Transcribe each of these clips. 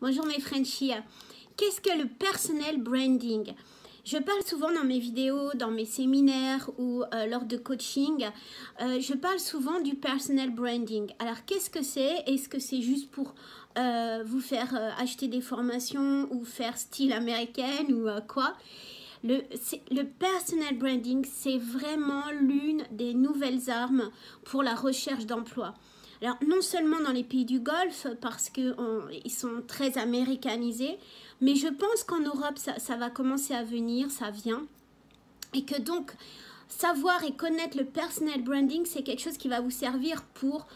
Bonjour mes Frenchies. Qu'est-ce que le personal branding? Je parle souvent dans mes vidéos, dans mes séminaires ou lors de coaching. Je parle souvent du personal branding. Alors qu'est-ce que c'est? Est-ce que c'est juste pour vous faire acheter des formations ou faire style américaine ou quoi? Le personal branding, c'est vraiment l'une des nouvelles armes pour la recherche d'emploi. Alors, non seulement dans les pays du Golfe, parce qu'ils sont très américanisés, mais je pense qu'en Europe, ça va commencer à venir, ça vient. Et que donc, savoir et connaître le personal branding, c'est quelque chose qui va vous servir pour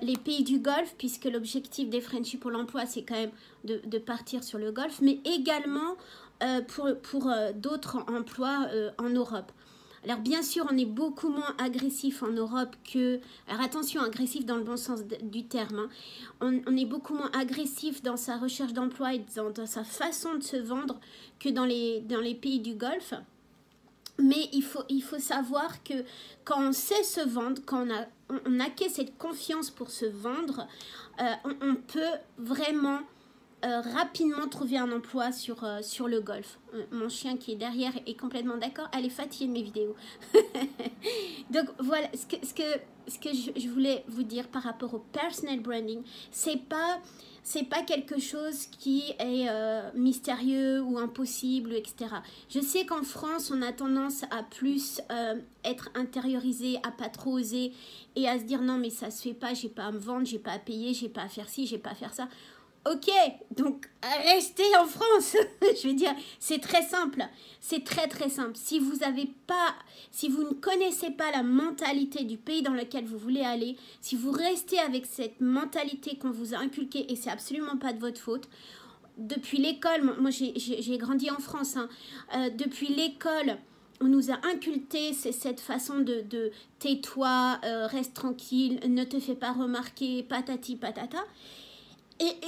les pays du Golfe, puisque l'objectif des Frenchies pour l'emploi, c'est quand même de partir sur le Golfe, mais également pour d'autres emplois en Europe. Alors bien sûr, on est beaucoup moins agressif en Europe que... Alors attention, agressif dans le bon sens du terme. Hein. On est beaucoup moins agressif dans sa recherche d'emploi et dans sa façon de se vendre que dans les pays du Golfe. Mais il faut savoir que quand on sait se vendre, quand on acquiert cette confiance pour se vendre, on peut vraiment... rapidement trouver un emploi sur le Golfe. Mon chien qui est derrière est complètement d'accord. Elle est fatiguée de mes vidéos. Donc voilà, ce que je voulais vous dire par rapport au personal branding, c'est pas quelque chose qui est mystérieux ou impossible, etc. Je sais qu'en France, on a tendance à plus être intériorisé, à pas trop oser et à se dire non mais ça se fait pas, j'ai pas à me vendre, j'ai pas à payer, j'ai pas à faire ci, j'ai pas à faire ça. Ok, donc restez en France. Je veux dire, c'est très simple. C'est très très simple. Si vous ne connaissez pas la mentalité du pays dans lequel vous voulez aller, si vous restez avec cette mentalité qu'on vous a inculquée, et c'est absolument pas de votre faute, depuis l'école, moi j'ai grandi en France, hein, depuis l'école, on nous a inculqué cette façon de tais-toi, reste tranquille, ne te fais pas remarquer, patati patata.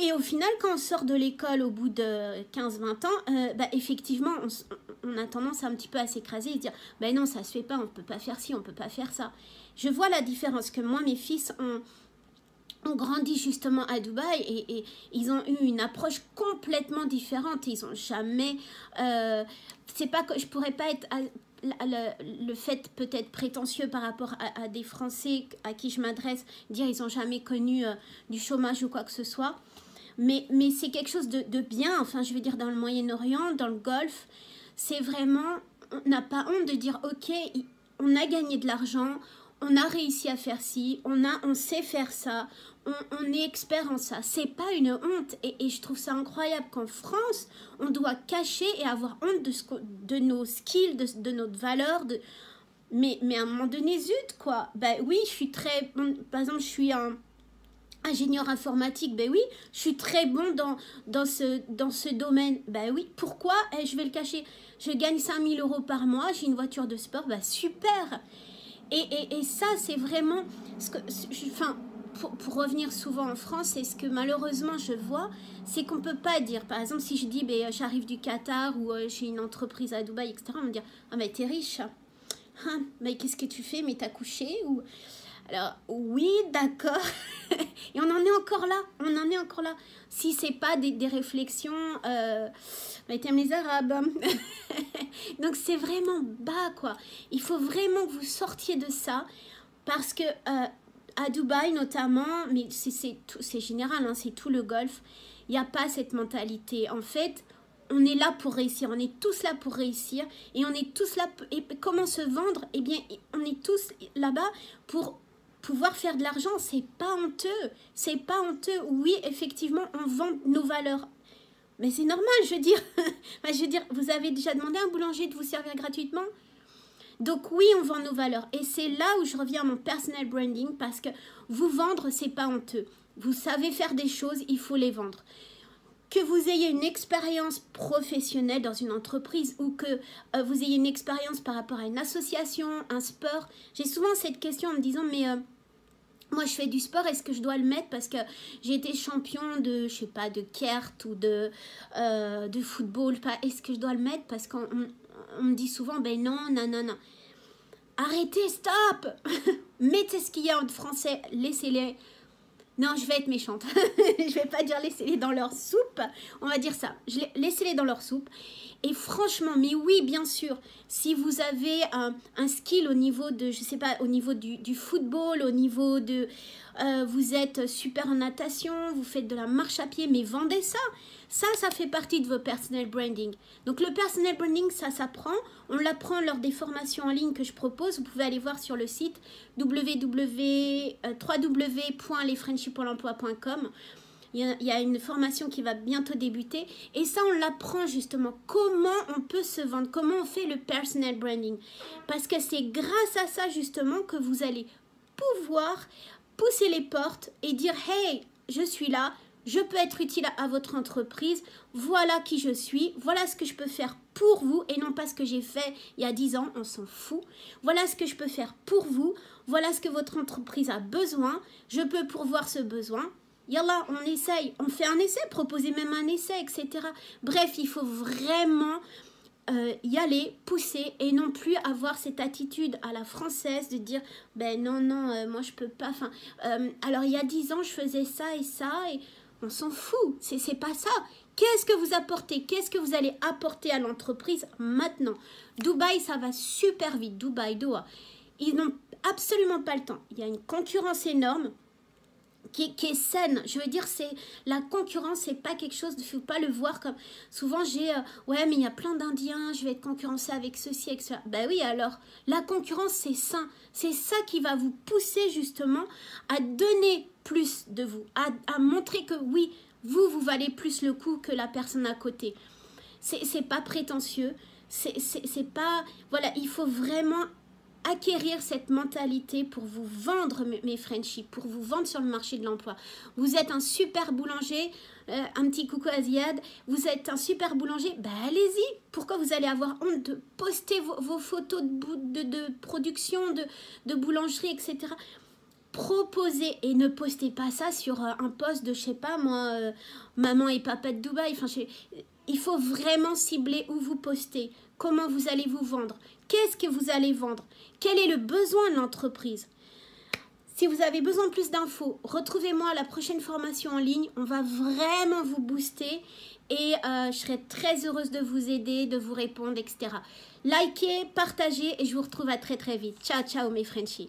Et au final, quand on sort de l'école au bout de 15-20 ans, effectivement, on a tendance un petit peu à s'écraser et se dire « Ben non, ça se fait pas, on ne peut pas faire ci, on ne peut pas faire ça ». Je vois la différence que moi, mes fils ont grandi justement à Dubaï et ils ont eu une approche complètement différente. Ils n'ont jamais... c'est pas que je pourrais pas être... le fait peut-être prétentieux par rapport à des Français à qui je m'adresse, dire ils n'ont jamais connu du chômage ou quoi que ce soit. Mais c'est quelque chose de bien, enfin je veux dire dans le Moyen-Orient, dans le Golfe, c'est vraiment, on n'a pas honte de dire ok, on a gagné de l'argent, on a réussi à faire ci, on sait faire ça, on est expert en ça. C'est pas une honte et je trouve ça incroyable qu'en France, on doit cacher et avoir honte de nos skills, de notre valeur. Mais à un moment donné, zut quoi. Ben oui, je suis très... Par exemple, je suis un ingénieur informatique, ben oui, je suis très bon dans ce domaine. Ben oui, pourquoi je vais le cacher? Je gagne 5 000 € par mois, j'ai une voiture de sport, ben super. Et ça, c'est vraiment ce que, enfin, pour revenir souvent en France, c'est ce que malheureusement je vois, c'est qu'on ne peut pas dire, par exemple, si je dis ben, j'arrive du Qatar ou j'ai une entreprise à Dubaï, etc., on va me dire ah mais t'es riche, hein, mais qu'est-ce que tu fais, mais t'as couché ou... Alors oui, d'accord, et on en est encore là, si c'est pas des réflexions, t'aimes les Arabes, donc c'est vraiment bas quoi, il faut vraiment que vous sortiez de ça, parce que à Dubaï notamment, mais c'est général, hein, c'est tout le Golfe, il n'y a pas cette mentalité, en fait, on est là pour réussir, on est tous là pour réussir, et on est tous là, et comment se vendre, eh bien, on est tous là-bas pour pouvoir faire de l'argent, c'est pas honteux, oui, effectivement, on vend nos valeurs, mais c'est normal, je veux dire, vous avez déjà demandé à un boulanger de vous servir gratuitement? Donc oui, on vend nos valeurs, et c'est là où je reviens à mon personal branding, parce que vous vendre, c'est pas honteux, vous savez faire des choses, il faut les vendre. Que vous ayez une expérience professionnelle dans une entreprise ou que vous ayez une expérience par rapport à une association, un sport. J'ai souvent cette question en me disant, mais moi je fais du sport, est-ce que je dois le mettre parce que j'ai été champion de, je sais pas, de kart ou de football. Est-ce que je dois le mettre parce qu'on me dit souvent, ben non. Arrêtez, stop. Mettez ce qu'il y a en français, laissez-les. Non, je vais être méchante. Je vais pas dire laissez-les dans leur soupe. On va dire ça. Laissez-les dans leur soupe. Et franchement, mais oui, bien sûr, si vous avez un skill au niveau de, je sais pas, au niveau du football, au niveau de, vous êtes super en natation, vous faites de la marche à pied, mais vendez ça. Ça fait partie de vos personal branding. Donc le personal branding, ça s'apprend. On l'apprend lors des formations en ligne que je propose. Vous pouvez aller voir sur le site www.lesfrenchiespourlemploi.com. Il y a une formation qui va bientôt débuter. Et ça, on l'apprend justement. Comment on peut se vendre. Comment on fait le personal branding. Parce que c'est grâce à ça justement que vous allez pouvoir pousser les portes et dire « Hey, je suis là. Je peux être utile à votre entreprise. Voilà qui je suis. Voilà ce que je peux faire pour vous et non pas ce que j'ai fait il y a 10 ans. On s'en fout. Voilà ce que je peux faire pour vous. Voilà ce que votre entreprise a besoin. Je peux pourvoir ce besoin. Yallah, on essaye. On fait un essai. Proposez même un essai, etc. Bref, il faut vraiment y aller, pousser et non plus avoir cette attitude à la française de dire ben non, moi je peux pas. Enfin, alors il y a 10 ans, je faisais ça et ça et on s'en fout, c'est pas ça. Qu'est-ce que vous apportez? Qu'est-ce que vous allez apporter à l'entreprise maintenant? Dubaï, ça va super vite. Dubaï, Doha. Ils n'ont absolument pas le temps. Il y a une concurrence énorme qui est saine. Je veux dire, c'est la concurrence, c'est pas quelque chose, il ne faut pas le voir comme... Souvent, ouais, mais il y a plein d'Indiens, je vais être concurrencée avec ceci, avec cela. Ben oui, alors, la concurrence, c'est sain. C'est ça qui va vous pousser justement à donner plus de vous, à montrer que oui, vous valez plus le coup que la personne à côté. C'est pas prétentieux, c'est pas... Voilà, il faut vraiment acquérir cette mentalité pour vous vendre, mes Frenchies, pour vous vendre sur le marché de l'emploi. Vous êtes un super boulanger, un petit coucou à Ziad, vous êtes un super boulanger, ben allez-y. Pourquoi vous allez avoir honte de poster vos photos de production, de boulangerie, etc. Proposez et ne postez pas ça sur un post de, je sais pas moi, maman et papa de Dubaï. Enfin, il faut vraiment cibler où vous postez, comment vous allez vous vendre, qu'est-ce que vous allez vendre, quel est le besoin de l'entreprise. Si vous avez besoin de plus d'infos, retrouvez-moi à la prochaine formation en ligne. On va vraiment vous booster et je serai très heureuse de vous aider, de vous répondre, etc. Likez, partagez et je vous retrouve à très très vite. Ciao, ciao mes Frenchies.